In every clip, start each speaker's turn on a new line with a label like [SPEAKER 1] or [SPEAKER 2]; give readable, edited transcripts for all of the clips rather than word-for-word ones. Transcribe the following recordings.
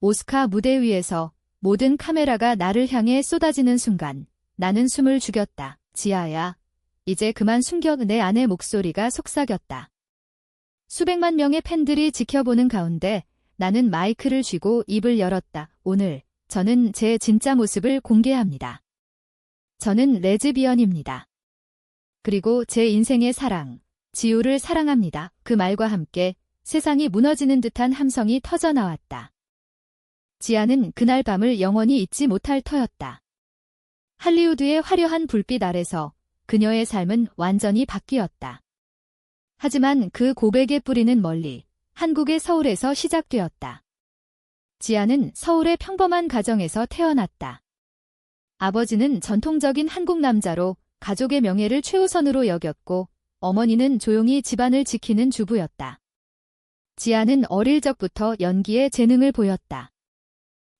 [SPEAKER 1] 오스카 무대 위에서 모든 카메라가 나를 향해 쏟아지는 순간 나는 숨을 죽였다. 지아야, 이제 그만 숨겨. 내 안의 목소리가 속삭였다. 수백만 명의 팬들이 지켜보는 가운데 나는 마이크를 쥐고 입을 열었다. 오늘 저는 제 진짜 모습을 공개합니다. 저는 레즈비언입니다. 그리고 제 인생의 사랑, 지우를 사랑합니다. 그 말과 함께 세상이 무너지는 듯한 함성이 터져 나왔다. 지아는 그날 밤을 영원히 잊지 못할 터였다. 할리우드의 화려한 불빛 아래서 그녀의 삶은 완전히 바뀌었다. 하지만 그 고백의 뿌리는 멀리 한국의 서울에서 시작되었다. 지아는 서울의 평범한 가정에서 태어났다. 아버지는 전통적인 한국 남자로 가족의 명예를 최우선으로 여겼고 어머니는 조용히 집안을 지키는 주부였다. 지아는 어릴 적부터 연기에 재능을 보였다.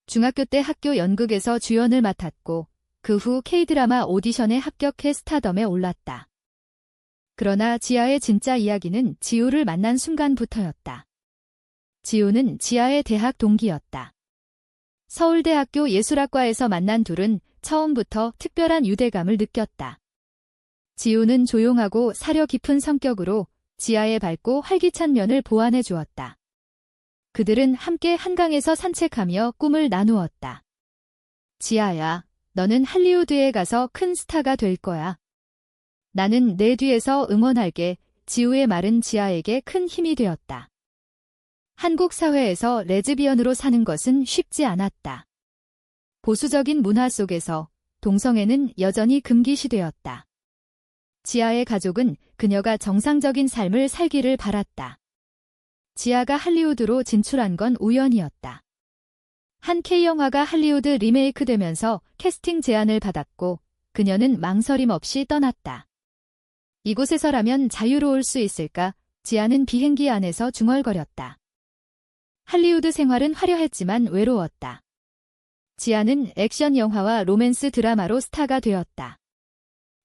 [SPEAKER 1] 중학교 때 학교 연극에서 주연을 맡았고 그 후 K드라마 오디션에 합격해 스타덤에 올랐다. 그러나 지아의 진짜 이야기는 지우를 만난 순간부터였다. 지우는 지아의 대학 동기였다. 서울대학교 예술학과에서 만난 둘은 처음부터 특별한 유대감을 느꼈다. 지우는 조용하고 사려 깊은 성격으로 지아의 밝고 활기찬 면을 보완해 주었다. 그들은 함께 한강에서 산책하며 꿈을 나누었다. 지아야, 너는 할리우드에 가서 큰 스타가 될 거야. 나는 내 뒤에서 응원할게. 지우의 말은 지아에게 큰 힘이 되었다. 한국 사회에서 레즈비언으로 사는 것은 쉽지 않았다. 보수적인 문화 속에서 동성애는 여전히 금기시되었다. 지아의 가족은 그녀가 정상적인 삶을 살기를 바랐다. 지아가 할리우드로 진출한 건 우연이었다. 한 K영화가 할리우드 리메이크되면서 캐스팅 제안을 받았고 그녀는 망설임 없이 떠났다. 이곳에서라면 자유로울 수 있을까? 지아는 비행기 안에서 중얼거렸다. 할리우드 생활은 화려했지만 외로웠다. 지아는 액션 영화와 로맨스 드라마로 스타가 되었다.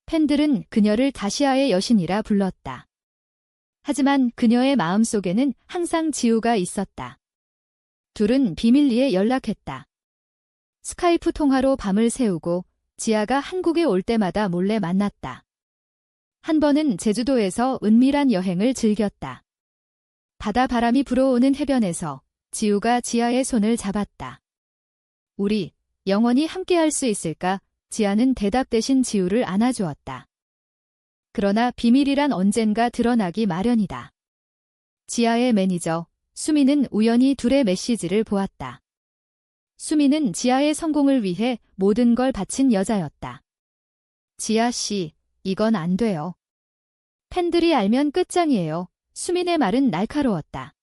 [SPEAKER 1] 팬들은 그녀를 다시아의 여신이라 불렀다. 하지만 그녀의 마음속에는 항상 지우가 있었다. 둘은 비밀리에 연락했다. 스카이프 통화로 밤을 새우고 지아가 한국에 올 때마다 몰래 만났다. 한 번은 제주도에서 은밀한 여행을 즐겼다. 바다 바람이 불어오는 해변에서 지우가 지아의 손을 잡았다. 우리 영원히 함께할 수 있을까? 지아는 대답 대신 지우를 안아주었다. 그러나 비밀이란 언젠가 드러나기 마련이다. 지아의 매니저 수미는 우연히 둘의 메시지를 보았다. 수미는 지아의 성공을 위해 모든 걸 바친 여자였다. 지아 씨, 이건 안 돼요. 팬들이 알면 끝장이에요. 수민의 말은 날카로웠다.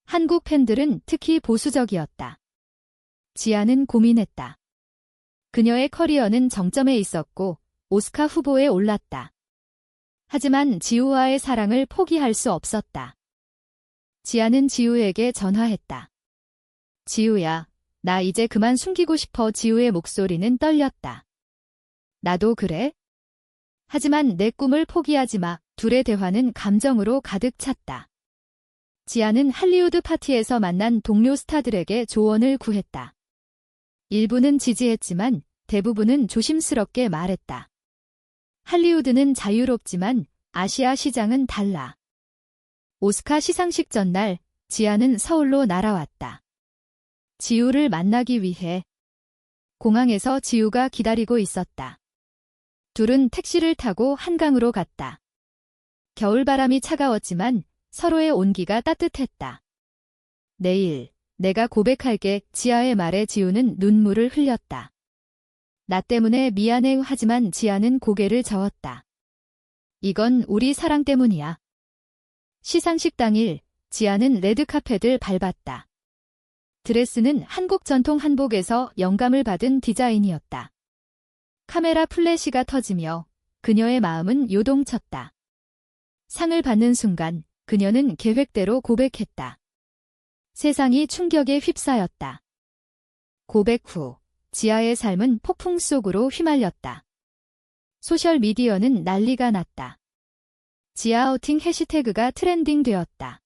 [SPEAKER 1] 한국 팬들은 특히 보수적이었다. 지아는 고민했다. 그녀의 커리어는 정점에 있었고 오스카 후보에 올랐다. 하지만 지우와의 사랑을 포기할 수 없었다. 지아는 지우에게 전화했다. 지우야, 나 이제 그만 숨기고 싶어. 지우의 목소리는 떨렸다. 나도 그래? 하지만 내 꿈을 포기하지 마. 둘의 대화는 감정으로 가득 찼다. 지아는 할리우드 파티에서 만난 동료 스타들에게 조언을 구했다. 일부는 지지했지만 대부분은 조심스럽게 말했다. 할리우드는 자유롭지만 아시아 시장은 달라. 오스카 시상식 전날 지아는 서울로 날아왔다. 지우를 만나기 위해 공항에서 지우가 기다리고 있었다. 둘은 택시를 타고 한강으로 갔다. 겨울바람이 차가웠지만 서로의 온기가 따뜻했다. 내일 내가 고백할게. 지아의 말에 지우는 눈물을 흘렸다. 나 때문에 미안해. 하지만 지아는 고개를 저었다. 이건 우리 사랑 때문이야. 시상식 당일 지아는 레드카펫을 밟았다. 드레스는 한국 전통 한복에서 영감을 받은 디자인이었다. 카메라 플래시가 터지며 그녀의 마음은 요동쳤다. 상을 받는 순간 그녀는 계획대로 고백했다. 세상이 충격에 휩싸였다. 고백 후 지아의 삶은 폭풍 속으로 휘말렸다. 소셜미디어는 난리가 났다. 지아 아우팅 해시태그가 트렌딩 되었다.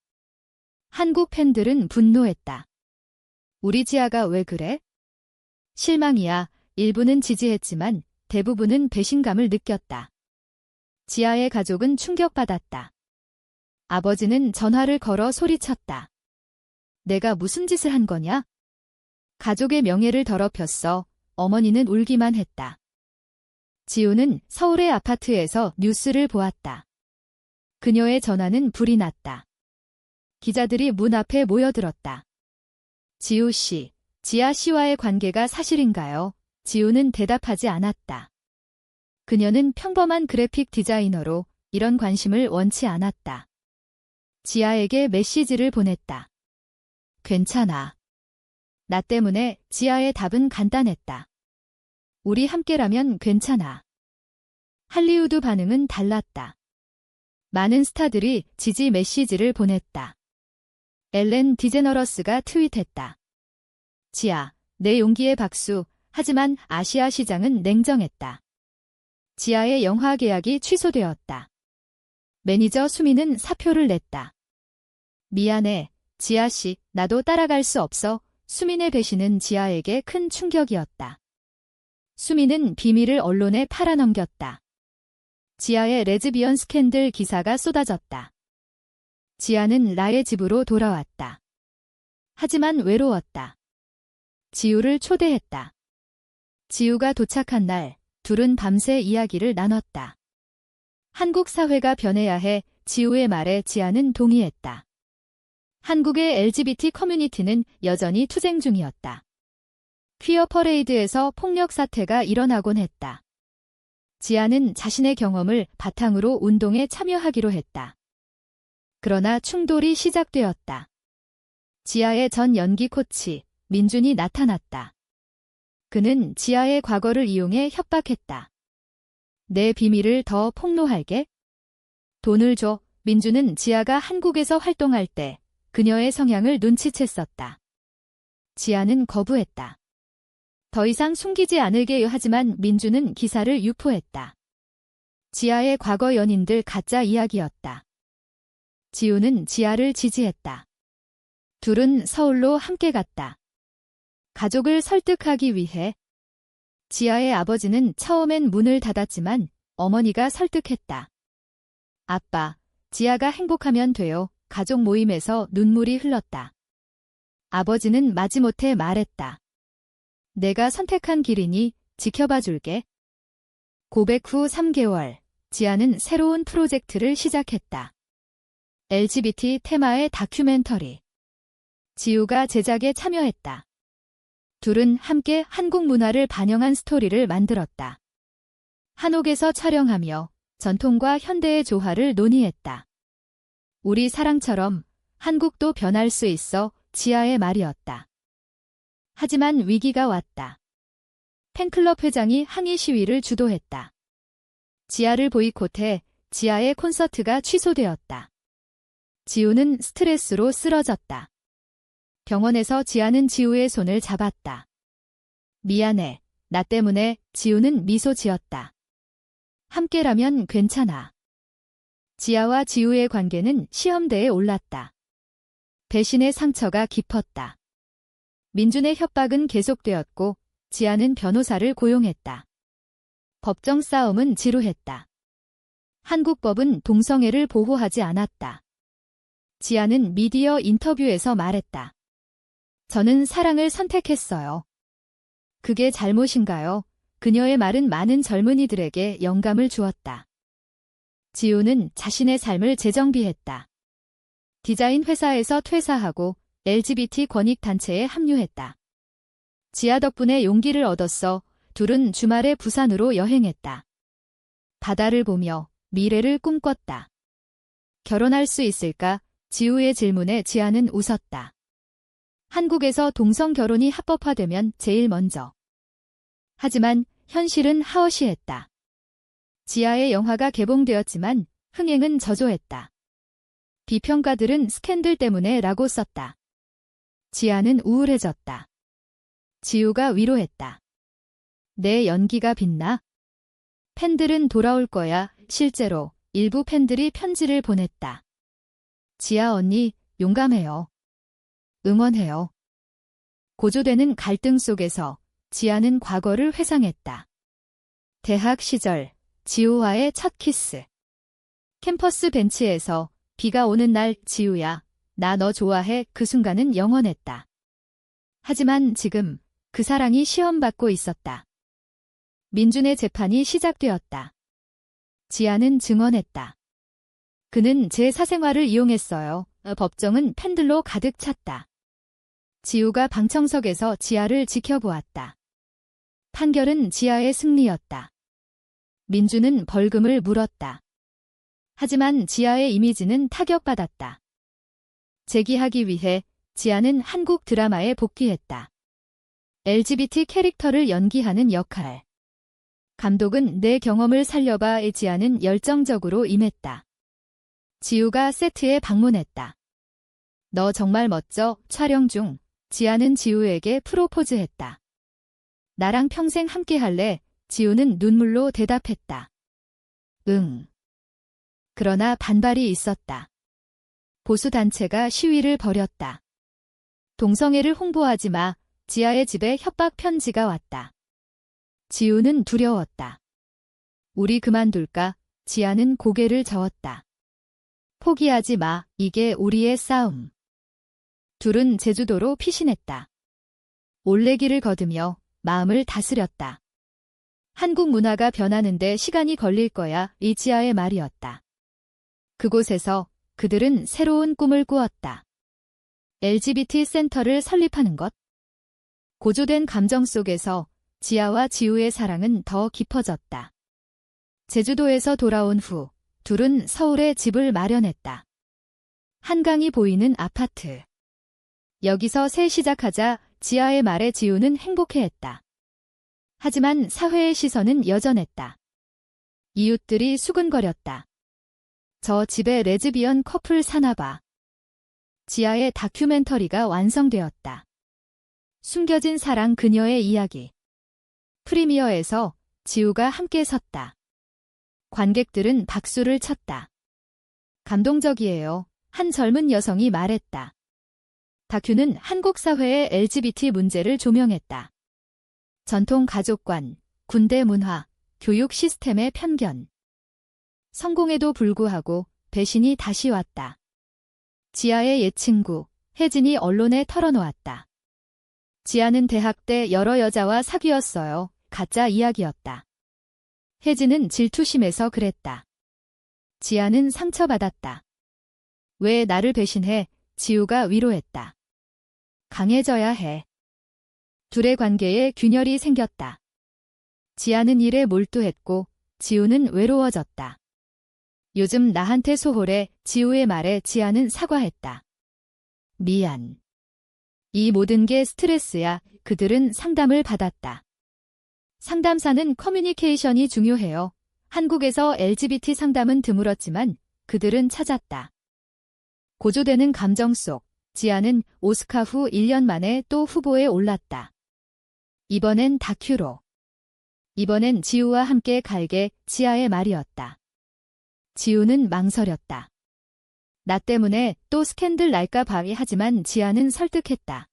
[SPEAKER 1] 한국 팬들은 분노했다. 우리 지아가 왜 그래? 실망이야. 일부는 지지했지만 대부분은 배신감을 느꼈다. 지아의 가족은 충격받았다. 아버지는 전화를 걸어 소리쳤다. 내가 무슨 짓을 한 거냐? 가족의 명예를 더럽혔어. 어머니는 울기만 했다. 지우는 서울의 아파트에서 뉴스를 보았다. 그녀의 전화는 불이 났다. 기자들이 문 앞에 모여들었다. 지우 씨, 지아 씨와의 관계가 사실인가요? 지우는 대답하지 않았다. 그녀는 평범한 그래픽 디자이너로 이런 관심을 원치 않았다. 지아에게 메시지를 보냈다. 괜찮아. 나 때문에. 지아의 답은 간단했다. 우리 함께라면 괜찮아. 할리우드 반응은 달랐다. 많은 스타들이 지지 메시지를 보냈다. 엘렌 디제너러스가 트윗했다. 지아, 내 용기에 박수. 하지만 아시아 시장은 냉정했다. 지아의 영화 계약이 취소되었다. 매니저 수미는 사표를 냈다. 미안해, 지아 씨, 나도 따라갈 수 없어. 수민의 배신은 지아에게 큰 충격이었다. 수민은 비밀을 언론에 팔아넘겼다. 지아의 레즈비언 스캔들 기사가 쏟아졌다. 지아는 라의 집으로 돌아왔다. 하지만 외로웠다. 지우를 초대했다. 지우가 도착한 날, 둘은 밤새 이야기를 나눴다. 한국 사회가 변해야 해. 지우의 말에 지아는 동의했다. 한국의 LGBT 커뮤니티는 여전히 투쟁 중이었다. 퀴어 퍼레이드에서 폭력 사태가 일어나곤 했다. 지아는 자신의 경험을 바탕으로 운동에 참여하기로 했다. 그러나 충돌이 시작되었다. 지아의 전 연기 코치, 민준이 나타났다. 그는 지아의 과거를 이용해 협박했다. 내 비밀을 더 폭로할게. 돈을 줘. 민준은 지아가 한국에서 활동할 때 그녀의 성향을 눈치챘었다. 지아는 거부했다. 더 이상 숨기지 않을게요. 하지만 민준은 기사를 유포했다. 지아의 과거 연인들 가짜 이야기였다. 지우는 지아를 지지했다. 둘은 서울로 함께 갔다. 가족을 설득하기 위해. 지아의 아버지는 처음엔 문을 닫았지만 어머니가 설득했다. 아빠, 지아가 행복하면 돼요. 가족 모임에서 눈물이 흘렀다. 아버지는 마지못해 말했다. 내가 선택한 길이니 지켜봐 줄게. 고백 후 3개월, 지아는 새로운 프로젝트를 시작했다. LGBT 테마의 다큐멘터리. 지우가 제작에 참여했다. 둘은 함께 한국 문화를 반영한 스토리를 만들었다. 한옥에서 촬영하며 전통과 현대의 조화를 논의했다. 우리 사랑처럼 한국도 변할 수 있어. 지아의 말이었다. 하지만 위기가 왔다. 팬클럽 회장이 항의 시위를 주도했다. 지아를 보이콧해 지아의 콘서트가 취소되었다. 지우는 스트레스로 쓰러졌다. 병원에서 지아는 지우의 손을 잡았다. 미안해. 나 때문에. 지우는 미소 지었다. 함께라면 괜찮아. 지아와 지우의 관계는 시험대에 올랐다. 배신의 상처가 깊었다. 민준의 협박은 계속되었고 지아는 변호사를 고용했다. 법정 싸움은 지루했다. 한국 법은 동성애를 보호하지 않았다. 지아는 미디어 인터뷰에서 말했다. 저는 사랑을 선택했어요. 그게 잘못인가요? 그녀의 말은 많은 젊은이들에게 영감을 주었다. 지우는 자신의 삶을 재정비했다. 디자인 회사에서 퇴사하고 LGBT 권익단체에 합류했다. 지아 덕분에 용기를 얻었어. 둘은 주말에 부산으로 여행했다. 바다를 보며 미래를 꿈꿨다. 결혼할 수 있을까? 지우의 질문에 지아는 웃었다. 한국에서 동성 결혼이 합법화되면 제일 먼저. 하지만 현실은 하어시했다. 지아의 영화가 개봉되었지만 흥행은 저조했다. 비평가들은 스캔들 때문에 라고 썼다. 지아는 우울해졌다. 지우가 위로했다. 내 연기가 빛나? 팬들은 돌아올 거야. 실제로 일부 팬들이 편지를 보냈다. 지아 언니, 용감해요. 응원해요. 고조되는 갈등 속에서 지아는 과거를 회상했다. 대학 시절, 지우와의 첫 키스. 캠퍼스 벤치에서 비가 오는 날 지우야, 나 너 좋아해 그 순간은 영원했다. 하지만 지금 그 사랑이 시험받고 있었다. 민준의 재판이 시작되었다. 지아는 증언했다. 그는 제 사생활을 이용했어요. 법정은 팬들로 가득 찼다. 지우가 방청석에서 지아를 지켜보았다. 판결은 지아의 승리였다. 민준은 벌금을 물었다. 하지만 지아의 이미지는 타격받았다. 재기하기 위해 지아는 한국 드라마에 복귀했다. LGBT 캐릭터를 연기하는 역할. 감독은 내 경험을 살려봐에 지아는 열정적으로 임했다. 지우가 세트에 방문했다. 너 정말 멋져. 촬영 중 지아는 지우에게 프로포즈했다. 나랑 평생 함께할래? 지우는 눈물로 대답했다. 응. 그러나 반발이 있었다. 보수단체가 시위를 벌였다. 동성애를 홍보하지 마. 지아의 집에 협박 편지가 왔다. 지우는 두려웠다. 우리 그만둘까? 지아는 고개를 저었다. 포기하지 마. 이게 우리의 싸움. 둘은 제주도로 피신했다. 올레길을 거두며 마음을 다스렸다. 한국 문화가 변하는데 시간이 걸릴 거야. 이 지아의 말이었다. 그곳에서 그들은 새로운 꿈을 꾸었다. LGBT 센터를 설립하는 것. 고조된 감정 속에서 지아와 지우의 사랑은 더 깊어졌다. 제주도에서 돌아온 후 둘은 서울에 집을 마련했다. 한강이 보이는 아파트. 여기서 새 시작하자. 지아의 말에 지우는 행복해했다. 하지만 사회의 시선은 여전했다. 이웃들이 수근거렸다. 저 집에 레즈비언 커플 사나봐. 지아의 다큐멘터리가 완성되었다. 숨겨진 사랑 그녀의 이야기. 프리미어에서 지우가 함께 섰다. 관객들은 박수를 쳤다. 감동적이에요. 한 젊은 여성이 말했다. 다큐는 한국 사회의 LGBT 문제를 조명했다. 전통 가족관, 군대 문화, 교육 시스템의 편견. 성공에도 불구하고 배신이 다시 왔다. 지아의 옛 친구, 혜진이 언론에 털어놓았다. 지아는 대학 때 여러 여자와 사귀었어요. 가짜 이야기였다. 혜진은 질투심에서 그랬다. 지아는 상처받았다. 왜 나를 배신해? 지우가 위로했다. 강해져야 해. 둘의 관계에 균열이 생겼다. 지아는 일에 몰두했고 지우는 외로워졌다. 요즘 나한테 소홀해. 지우의 말에 지아는 사과했다. 미안. 이 모든 게 스트레스야. 그들은 상담을 받았다. 상담사는 커뮤니케이션이 중요해요. 한국에서 LGBT 상담은 드물었지만 그들은 찾았다. 고조되는 감정 속 지아는 오스카 후 1년 만에 또 후보에 올랐다. 이번엔 다큐로. 이번엔 지우와 함께 갈게. 지아의 말이었다. 지우는 망설였다. 나 때문에 또 스캔들 날까 봐. 하지만 지아는 설득했다.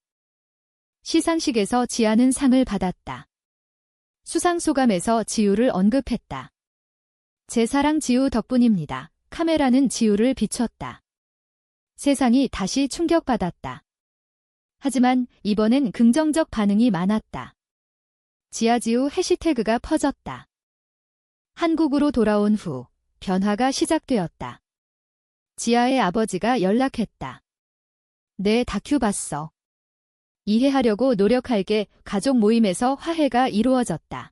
[SPEAKER 1] 시상식에서 지아는 상을 받았다. 수상소감에서 지우를 언급했다. 제 사랑 지우 덕분입니다. 카메라는 지우를 비췄다. 세상이 다시 충격받았다. 하지만 이번엔 긍정적 반응이 많았다. 지아지우 해시태그가 퍼졌다. 한국으로 돌아온 후 변화가 시작되었다. 지아의 아버지가 연락했다. 내 다큐 봤어. 이해하려고 노력할게. 가족 모임에서 화해가 이루어졌다.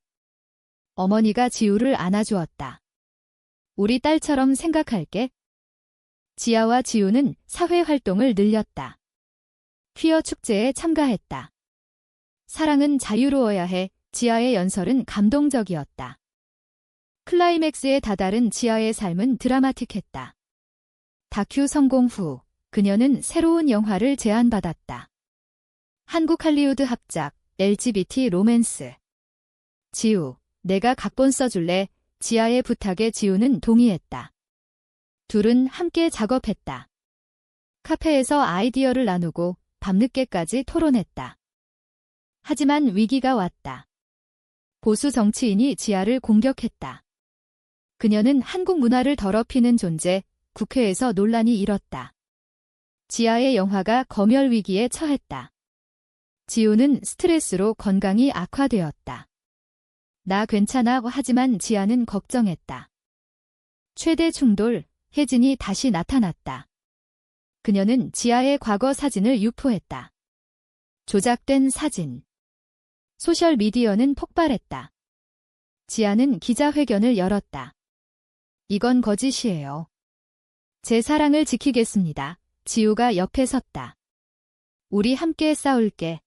[SPEAKER 1] 어머니가 지우를 안아주었다. 우리 딸처럼 생각할게. 지아와 지우는 사회활동을 늘렸다. 퀴어 축제에 참가했다. 사랑은 자유로워야 해. 지아의 연설은 감동적이었다. 클라이맥스에 다다른 지아의 삶은 드라마틱했다. 다큐 성공 후 그녀는 새로운 영화를 제안받았다. 한국 할리우드 합작 LGBT 로맨스. 지우, 내가 각본 써줄래? 지아의 부탁에 지우는 동의했다. 둘은 함께 작업했다. 카페에서 아이디어를 나누고 밤늦게까지 토론했다. 하지만 위기가 왔다. 보수 정치인이 지아를 공격했다. 그녀는 한국 문화를 더럽히는 존재, 국회에서 논란이 일었다. 지아의 영화가 검열 위기에 처했다. 지우는 스트레스로 건강이 악화되었다. 나 괜찮아 하지만 지아는 걱정했다. 최대 충돌, 혜진이 다시 나타났다. 그녀는 지아의 과거 사진을 유포했다. 조작된 사진. 소셜미디어는 폭발했다. 지아는 기자회견을 열었다. 이건 거짓이에요. 제 사랑을 지키겠습니다. 지우가 옆에 섰다. 우리 함께 싸울게.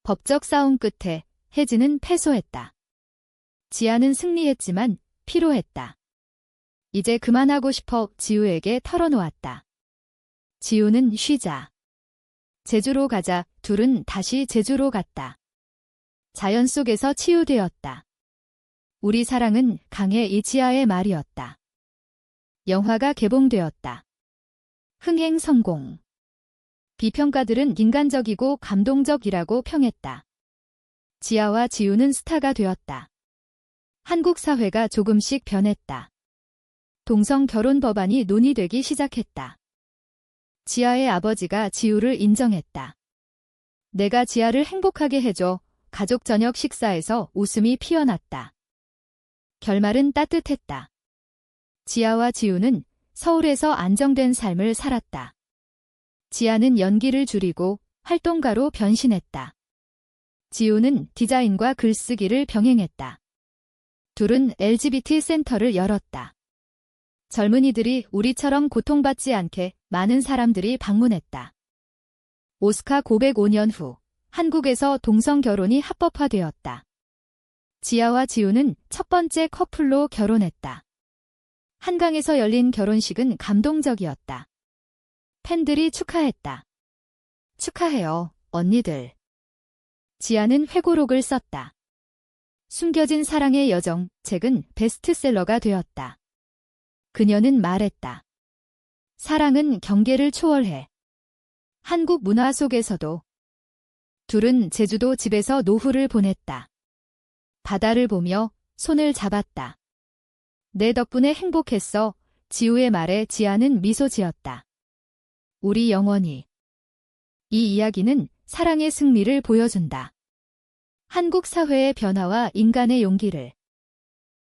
[SPEAKER 1] 법적 싸움 끝에 혜진은 패소했다. 지아는 승리했지만 피로했다. 이제 그만하고 싶어 지우에게 털어놓았다. 지우는 쉬자. 제주로 가자. 둘은 다시 제주로 갔다. 자연 속에서 치유되었다. 우리 사랑은 강해. 이 지아의 말이었다. 영화가 개봉되었다. 흥행 성공. 비평가들은 인간적이고 감동적이라고 평했다. 지아와 지우는 스타가 되었다. 한국 사회가 조금씩 변했다. 동성 결혼 법안이 논의되기 시작했다. 지아의 아버지가 지우를 인정했다. 내가 지아를 행복하게 해줘. 가족 저녁 식사에서 웃음이 피어났다. 결말은 따뜻했다. 지아와 지우는 서울에서 안정된 삶을 살았다. 지아는 연기를 줄이고 활동가로 변신했다. 지우는 디자인과 글쓰기를 병행했다. 둘은 LGBT 센터를 열었다. 젊은이들이 우리처럼 고통받지 않게 많은 사람들이 방문했다. 오스카 고백 5년 후 한국에서 동성 결혼이 합법화되었다. 지아와 지우는 첫 번째 커플로 결혼했다. 한강에서 열린 결혼식은 감동적이었다. 팬들이 축하했다. 축하해요, 언니들. 지아는 회고록을 썼다. 숨겨진 사랑의 여정, 책은 베스트셀러가 되었다. 그녀는 말했다. 사랑은 경계를 초월해. 한국 문화 속에서도. 둘은 제주도 집에서 노후를 보냈다. 바다를 보며 손을 잡았다. 내 덕분에 행복했어. 지우의 말에 지아는 미소 지었다. 우리 영원히. 이 이야기는 사랑의 승리를 보여준다. 한국 사회의 변화와 인간의 용기를.